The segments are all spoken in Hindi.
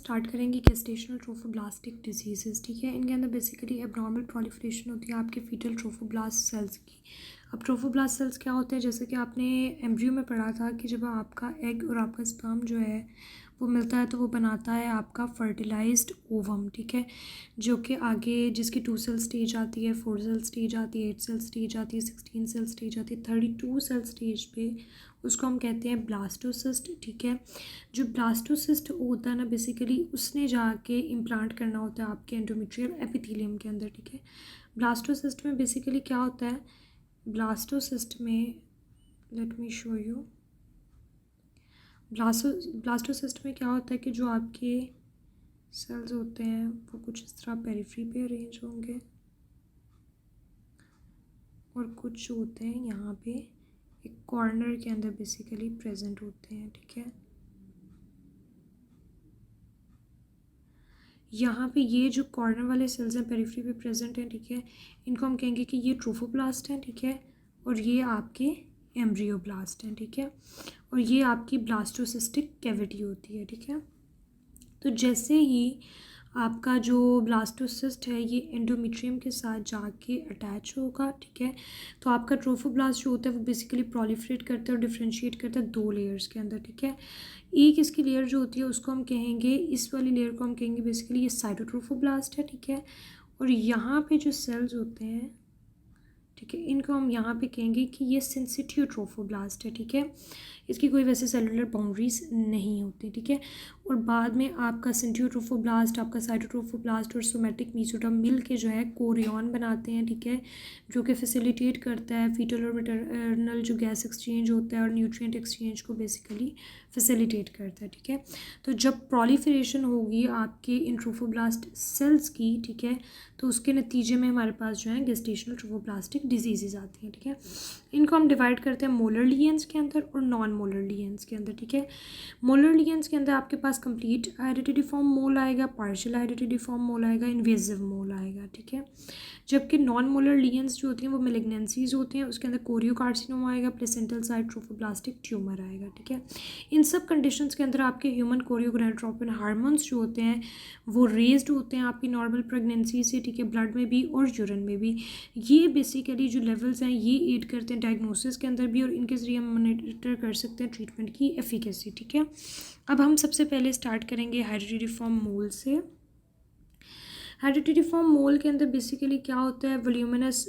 स्टार्ट करेंगे गेस्टेशनल ट्रोफोब्लास्टिक डिजीज़। ठीक है, इनके अंदर बेसिकली एबनॉर्मल प्रोलिफरेशन होती है आपके फीटल ट्रोफोब्लास्ट सेल्स की। अब ट्रोफोब्लास्ट सेल्स क्या होते हैं, जैसे कि आपने एम्ब्रियो में पढ़ा था कि जब आपका एग और आपका स्पर्म जो है वो मिलता है तो वो बनाता है आपका फर्टिलाइज्ड ओवम। ठीक है, जो कि आगे जिसकी 2 सेल स्टेज आती है, 4 सेल स्टेज आती है, 8 सेल स्टेज आती है, 16 सेल स्टेज आती है, 32 सेल स्टेज पे उसको हम कहते हैं ब्लास्टोसिस्ट। ठीक है, जो ब्लास्टोसिस्ट होता है ना, बेसिकली उसने जाके इम्प्लांट करना होता है आपके एंडोमेट्रियल एपिथेलियम के अंदर। ठीक है, ब्लास्टोसिस्ट में बेसिकली क्या होता है, ब्लास्टोसिस्ट में let me show you, blastocyst में क्या होता है कि जो आपके सेल्स होते हैं वो कुछ इस तरह पेरिफ्री पे अरेंज होंगे और कुछ होते हैं यहाँ पे एक कॉर्नर के अंदर बेसिकली प्रेजेंट होते हैं। ठीक है, यहाँ पे ये जो कॉर्नर वाले सेल्स हैं पेरिफ्री पे प्रेजेंट हैं, ठीक है, इनको हम कहेंगे कि ये ट्रोफोब्लास्ट हैं। ठीक है, और ये आपके एम्ब्रियोब्लास्ट हैं। ठीक है, और ये आपकी ब्लास्टोसिस्टिक कैविटी होती है। ठीक है, तो जैसे ही आपका जो ब्लास्टोसिस्ट है ये एंडोमेट्रियम के साथ जाके अटैच होगा, ठीक है, तो आपका ट्रोफोब्लास्ट जो होता है वो बेसिकली प्रोलिफरेट करता है और डिफ्रेंशिएट करता है 2 लेयर्स के अंदर। ठीक है, एक इसकी लेयर जो होती है उसको हम कहेंगे, इस वाली लेयर को हम कहेंगे बेसिकली ये साइटोट्रोफोब्लास्ट है। ठीक है, और यहाँ पे जो सेल्स होते हैं, ठीक है, इनको हम यहाँ पे कहेंगे कि ये सिंसिटिव ट्रोफोब्लास्ट है। ठीक है, इसकी कोई वैसे सेलुलर बाउंड्रीज नहीं होती। ठीक है, और बाद में आपका सिंटियोट्रोफोब्लास्ट, आपका साइटोट्रोफोब्लास्ट और सोमेटिक मीसोडर्म मिल के जो है कोरियन बनाते हैं। ठीक है, जो कि फैसिलिटेट करता है फीटल और मैटरनल जो गैस एक्सचेंज होता है और न्यूट्रिएंट एक्सचेंज को बेसिकली फैसिलिटेट करता है। ठीक है, तो जब प्रोलिफरेशन होगी आपके इन ट्रोफोब्लास्ट सेल्स की, ठीक है, तो उसके नतीजे में हमारे पास जो है गेस्टेशनल ट्रोफोब्लास्टिक डिजीज़ आती हैं। ठीक है, इनको हम डिवाइड करते हैं मोलर लिगेंड्स के अंदर और नॉन मोलर लिगेंड्स के अंदर। ठीक है, मोलर लिगेंड्स के अंदर आपके पास कंप्लीट हेरिडिटिफॉर्म मोल आएगा, पार्शियल हेरिडिटिफॉर्म मोल आएगा, इन्वेजिव मोल आएगा। ठीक है, जबकि नॉन मोलर लिगेंड्स जो होती हैं वो मेलिग्नेंसीज होती हैं, उसके अंदर कोरियोकार्सिनोमा आएगा, प्लेसेंटल साइट ट्रोफोब्लास्टिक ट्यूमर आएगा। ठीक है, इन सब कंडीशंस के अंदर आपके ह्यूमन कोरियोगोनाडोट्रोपिन हार्मोन्स जो होते हैं वो रेज्ड होते हैं आपकी नॉर्मल प्रेगनेंसी से। ठीक है, ब्लड में भी और यूरिन में भी। ये बेसिकली जो लेवल्स हैं ये एड करते हैं डायग्नोसिस के अंदर भी, और इनके ज़रिए हम मॉनिटर कर सकते हैं ट्रीटमेंट की एफिकेसी। ठीक है, अब हम सबसे पहले स्टार्ट करेंगे हेरिडिटिफॉर्म मोल से। हेरिडिटिफॉर्म मोल के अंदर बेसिकली क्या होता है, वॉल्यूमिनस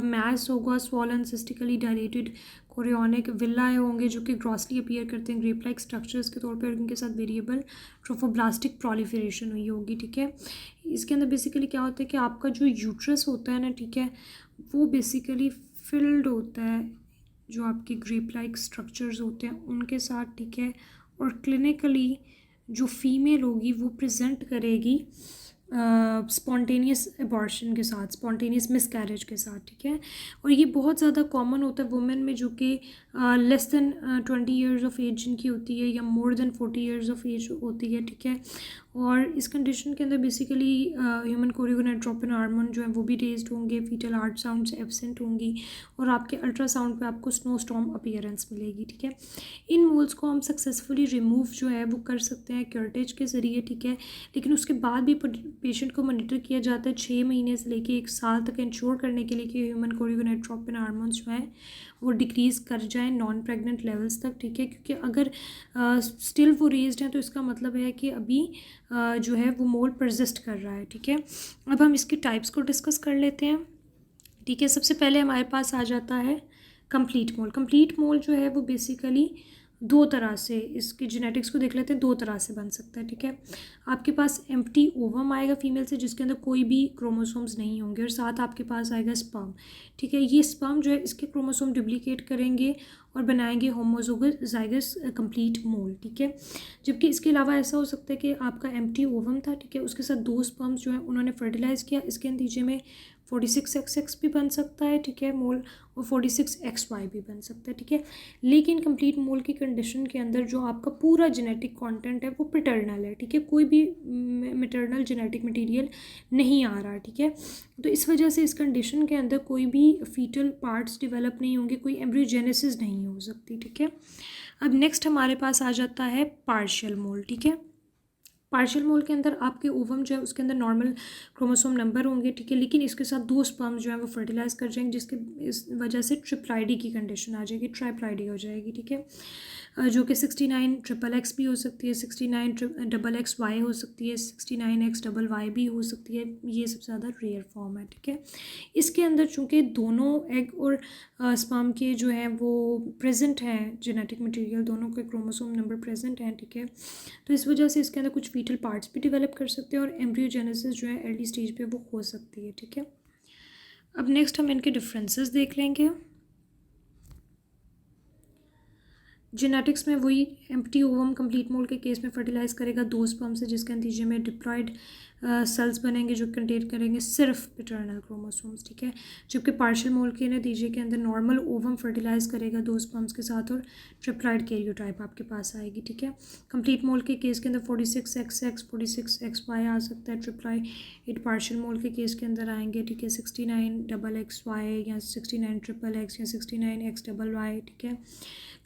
मैस होगा, स्वॉलन सिस्टिकली डायलेटेड कोरियोनिक विलाए होंगे जो कि ग्रॉसली अपीयर करते हैं ग्रेप लाइक स्ट्रक्चर्स के तौर पे, और इनके साथ वेरिएबल ट्रोफोब्लास्टिक प्रोलिफरेशन हुई होगी। ठीक है, इसके अंदर बेसिकली क्या होता है कि आपका जो यूट्रस होता है ना, ठीक है, वो बेसिकली फिल्ड होता है जो आपके ग्रेप लाइक स्ट्रक्चर्स होते हैं उनके साथ। ठीक है, और क्लिनिकली जो फीमेल होगी वो प्रेजेंट करेगी स्पॉन्टेनियस एबॉर्शन के साथ, स्पॉन्टेनियस मिसकैरेज के साथ। ठीक है, और ये बहुत ज़्यादा कॉमन होता है वुमेन में जो कि less than 20 years of age जिनकी होती है या more than 40 years of age होती है। ठीक है, और इस कंडीशन के अंदर बेसिकली ह्यूमन कोरियोगोनाडोट्रोपिन हार्मोन जो है वो भी रेज्ड होंगे, फीटल हार्ट साउंड्स एब्सेंट होंगी, और आपके अल्ट्रासाउंड पे आपको स्नो स्टॉर्म अपीयरेंस मिलेगी। ठीक है, इन मोल्स को हम सक्सेसफुली रिमूव जो है वो कर सकते हैं क्योरटेज के ज़रिए। ठीक है, लेकिन उसके बाद भी पेशेंट को मॉनिटर किया जाता है 6 महीने से लेके 1 साल तक, इंश्योर करने के लिए कि ह्यूमन कोरियोगोनाडोट्रोपिन हार्मोन्स जो है वो डिक्रीज़ कर जाएँ नॉन प्रेग्नेंट लेवल्स तक। ठीक है, क्योंकि अगर स्टिल वो रेज्ड हैं तो इसका मतलब है कि अभी जो है वो मोल परसिस्ट कर रहा है। ठीक है, अब हम इसकी टाइप्स को डिस्कस कर लेते हैं। ठीक है, सबसे पहले हमारे पास आ जाता है कंप्लीट मोल। कंप्लीट मोल जो है वो बेसिकली 2 तरह से, इसकी जेनेटिक्स को देख लेते हैं, 2 तरह से बन सकता है। ठीक है, आपके पास एम्प्टी ओवम आएगा फीमेल से जिसके अंदर कोई भी क्रोमोसोम्स नहीं होंगे, और साथ आपके पास आएगा स्पर्म। ठीक है, ये स्पर्म जो है इसके क्रोमोसोम डुप्लीकेट करेंगे और बनाएंगे होमोज़ाइगस कंप्लीट मोल। ठीक है, जबकि इसके अलावा ऐसा हो सकता है कि आपका एम्प्टी ओवम था, ठीक है, उसके साथ 2 स्पर्म्स जो है उन्होंने फर्टिलाइज़ किया, इसके नतीजे में 46XX भी बन सकता है। ठीक है, मोल, और 46XY भी बन सकता है। ठीक है, लेकिन कंप्लीट मोल की कंडीशन के अंदर जो आपका पूरा जेनेटिक कंटेंट है वो पैटर्नल है। ठीक है, कोई भी मैटरनल जेनेटिक मटेरियल नहीं आ रहा। ठीक है, तो इस वजह से इस कंडीशन के अंदर कोई भी फीटल पार्ट्स डेवलप नहीं होंगे, कोई एम्ब्रियोजेनेसिस नहीं हो सकती। ठीक है, अब नेक्स्ट हमारे पास आ जाता है पार्शियल मोल। ठीक है, पार्शियल मोल के अंदर आपके ओवम जो है उसके अंदर नॉर्मल क्रोमोसोम नंबर होंगे, ठीक है, लेकिन इसके साथ 2 स्पर्म जो है वो फर्टिलाइज कर जाएंगे, जिसके इस वजह से ट्रिप्लाइडी की कंडीशन आ जाएगी, ट्राइप्लाइडी हो जाएगी, ठीक है, जो कि 69 ट्रिपल एक्स भी हो सकती है, 69 डबल एक्स वाई हो सकती है, 69 एक्स डबल वाई भी हो सकती है। ये सबसे ज़्यादा रेयर फॉर्म है, ठीक है। इसके अंदर चूँकि दोनों एग और स्पर्म के जो है वो प्रेजेंट हैं, जेनेटिक मटेरियल दोनों के क्रोमोसोम नंबर प्रेजेंट हैं, ठीक है, तो इस वजह से इसके अंदर कुछ फीटल पार्ट्स भी डेवलप कर सकते हैं और एम्ब्रियोजेनेसिस जो है अर्ली स्टेज पे वो हो सकती है, ठीक है। अब नेक्स्ट हम इनके डिफरेंसेस देख लेंगे। जेनेटिक्स में वही एम्प्टी ओवम कंप्लीट मोल के केस में फर्टिलाइज करेगा 2 स्पर्म से, जिसके नतीजे में डिप्लॉयड सेल्स बनेंगे जो कंटेन करेंगे सिर्फ पैटर्नल क्रोमोसोम्स, ठीक है, जबकि पार्शियल मोल के नतीजे के अंदर नॉर्मल ओवम फर्टिलाइज करेगा 2 स्पर्म्स के साथ और ट्रिप्लॉइड कैरियोटाइप आपके पास आएगी, ठीक है। कंप्लीट मोल के केस के अंदर 46XX 46XY आ सकता है ट्रिप्लॉइड, पार्शियल मोल के केस के अंदर आएंगे, ठीक है, 69 डबल XY या 69 ट्रिपल X या 69 X डबल Y, ठीक है।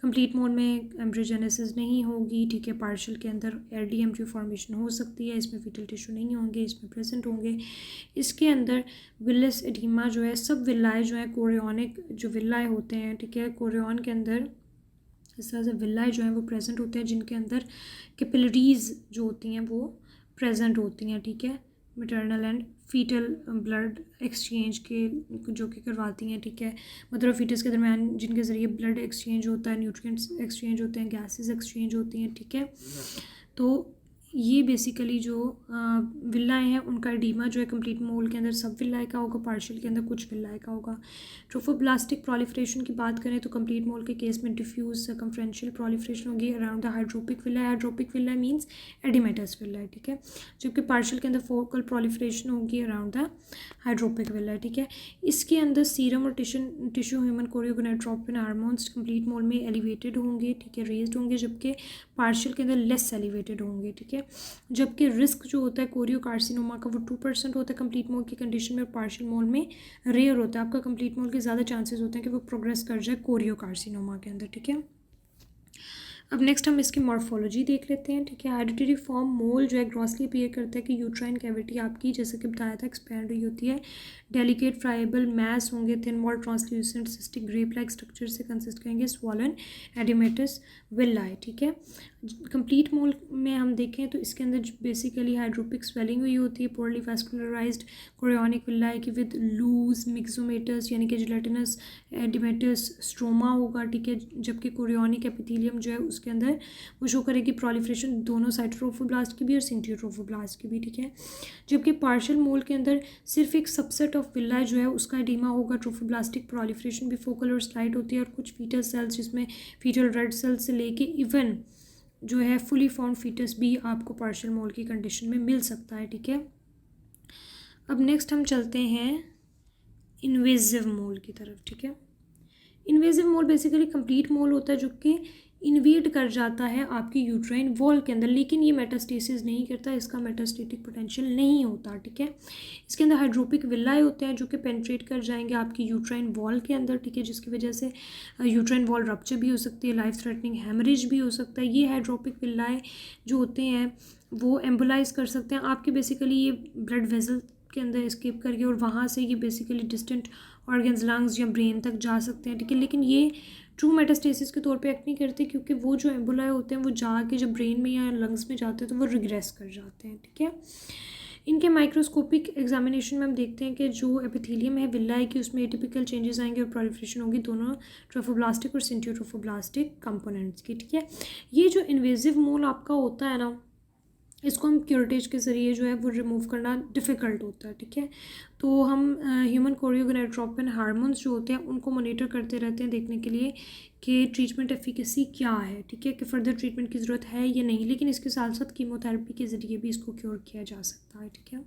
कंप्लीट मोड में एम्ब्रियोजेनेसिस नहीं होगी, ठीक है, पार्शियल के अंदर अर्ली एम्ब्रियो फॉर्मेशन हो सकती है, इसमें फीटल टिश्यू नहीं होंगे, इसमें प्रेजेंट होंगे। इसके अंदर विलस एडिमा जो है, सब विलाए जो है कोरियोनिक जो विलाए होते हैं, ठीक है, कोरियन के अंदर इस तरह से विलाए जो हैं वो प्रेजेंट होते हैं, जिनके अंदर कैपिलरीज जो होती हैं वो प्रेजेंट होती हैं, ठीक है, maternal and foetal blood exchange के जो कि करवाती हैं, ठीक है, मदर और फीटस के दरमियान जिनके ज़रिए ब्लड एक्सचेंज होता है, न्यूट्रिएंट्स एक्सचेंज होते हैं, गैसेस एक्सचेंज होती हैं, ठीक है। तो ये बेसिकली जो विलाएँ हैं उनका एडीमा जो है कंप्लीट मोल के अंदर सब विलाए का होगा, पार्शियल के अंदर कुछ विलाए का होगा। ट्रोफोब्लास्टिक प्रोलिफरेशन की बात करें तो कंप्लीट मोल के केस में डिफ्यूज सर्कमफ्रेंशियल प्रोलिफरेशन होगी around the hydropic villi. Hydropic villi means oedematous villi, ठीक है, जबकि पार्शियल के अंदर फोकल प्रोलिफरेशन होगी अराउंड द हाइड्रोपिक विलाए, ठीक है। इसके अंदर सीरम और tissue human choriogonadotropin hormones complete mole में एलिवेटेड होंगे, ठीक है, रेज्ड होंगे, जबकि पार्शियल के अंदर लेस एलिवेटेड होंगे, ठीक है। जबकि रिस्क जो होता है कोरियो कार्सिनोमा का वो 2% होता है कंप्लीट मोल की कंडीशन में, और पार्शियल मोल में रेयर होता है। आपका कंप्लीट मोल के ज़्यादा चांसेस होते हैं कि वो प्रोग्रेस कर जाए कोरियो कार्सिनोमा के अंदर, ठीक है। अब नेक्स्ट हम इसकी मॉर्फोलॉजी देख लेते हैं, ठीक है। हेरिडिटरी फॉर्म मोल जो है ग्रॉसली अपीयर करता है कि यूट्राइन कैविटी आपकी जैसे कि बताया था एक्सपैंड हुई होती है, डेलिकेट फ्राइबल मैस होंगे, thin wall translucent cystic grape like structure से कंसिस्ट करेंगे, स्वॉलन एडिमेटस विलाए, ठीक है। कंप्लीट मोल में हम देखें तो इसके अंदर बेसिकली हाइड्रोपिक स्वेलिंग हुई होती है, पोरली वैस्कुलराइज्ड कोरियोनिक विलाए की विद लूज मिक्सोमेटस यानी कि जिलेटिनस एडिमेटस स्ट्रोमा होगा, ठीक है, जबकि कोरियोनिक एपिथेलियम जो है उसके अंदर वो शो करेगी प्रोलिफरेशन दोनों साइड ट्रोफोब्लास्ट की भी और सिंटियोट्रोफोब्लास्ट की भी, ठीक है। जबकि पार्शियल मोल के अंदर सिर्फ एक सबसेट ऑफ विलाए जो है उसका एडिमा होगा, ट्रोफोब्लास्टिक प्रोलिफरेशन भी फोकल और स्लाइड होती है, और कुछ फीटल सेल्स जिसमें फीटल रेड सेल्स से लेके इवन जो है फुली फॉर्म फीटस भी आपको पार्शियल मोल की कंडीशन में मिल सकता है, ठीक है। अब नेक्स्ट हम चलते हैं इन्वेजिव मोल की तरफ, ठीक है। इन्वेजिव मोल बेसिकली कंप्लीट मोल होता है जो कि इन्वेड कर जाता है आपकी यूट्राइन वॉल के अंदर, लेकिन ये मेटास्टेसिस नहीं करता, इसका मेटास्टेटिक पोटेंशियल नहीं होता, ठीक है। इसके अंदर हाइड्रोपिक विलाए होते हैं जो कि पेंट्रेट कर जाएंगे आपकी यूट्राइन वॉल के अंदर, ठीक है, जिसकी वजह से यूट्राइन वॉल रप्चर भी हो सकती है, लाइफ थ्रेटनिंग हेमरेज भी हो सकता है। ये हाइड्रोपिक विलाए जो होते हैं वो एम्बुलाइज कर सकते हैं आपके बेसिकली ये ब्लड वेसल के अंदर स्किप करके, और वहाँ से ये बेसिकली डिस्टेंट ऑर्गन्स लंग्स या ब्रेन तक जा सकते हैं, ठीक है, लेकिन ये ट्रू मेटास्टेसिस के तौर पे एक्ट नहीं करते, क्योंकि वो जो एम्बुलाए होते हैं वो जाके जब ब्रेन में या लंग्स में जाते हैं तो वो रिग्रेस कर जाते हैं, ठीक है। इनके माइक्रोस्कोपिक एग्जामिनेशन में हम देखते हैं कि जो एपिथेलियम है विलाए की उसमें एटिपिकल चेंजेस आएंगे और प्रोलिफरेशन होगी दोनों ट्रोफोब्लास्टिक और सिंटियोट्रोफोब्लास्टिक कंपोनेंट्स की, ठीक है। ये जो इन्वेजिव मोल आपका होता है ना, इसको हम क्यूरेटेज के ज़रिए जो है वो रिमूव करना डिफ़िकल्ट होता है, ठीक है। तो हम ह्यूमन कोरियोगोनाइट्रोपिन हार्मोन्स जो होते हैं उनको मॉनिटर करते रहते हैं देखने के लिए कि ट्रीटमेंट एफिकेसी क्या है, ठीक है, कि फर्दर ट्रीटमेंट की ज़रूरत है या नहीं, लेकिन इसके साथ साथ कीमोथेरेपी के ज़रिए भी इसको क्योर किया जा सकता है, ठीक है।